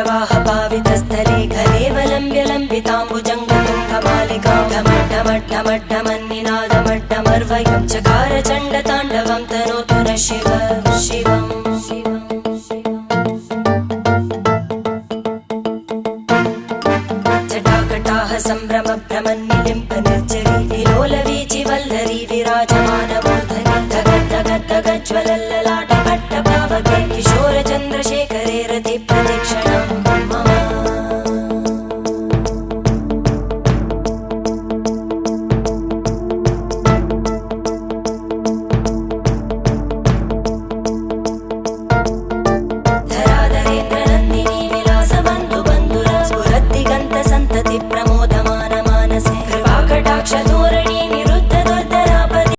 जटाटवीगलज्जलप्रवाहपावितस्थले घलेवलम्ब्य लम्बिताम्बुजङ्गतुङ्गमालिकां ढमड्ढमड्ढमड्ढमन्निनादमड्ढमर्वयं चकार चण्डताण्डवं तनोतु नः शिव शिवम् जटाकटाह सम्भ्रमभ्रमन्निलिम्प निर्जरी विलोलवीचि वल्लरी विराजमान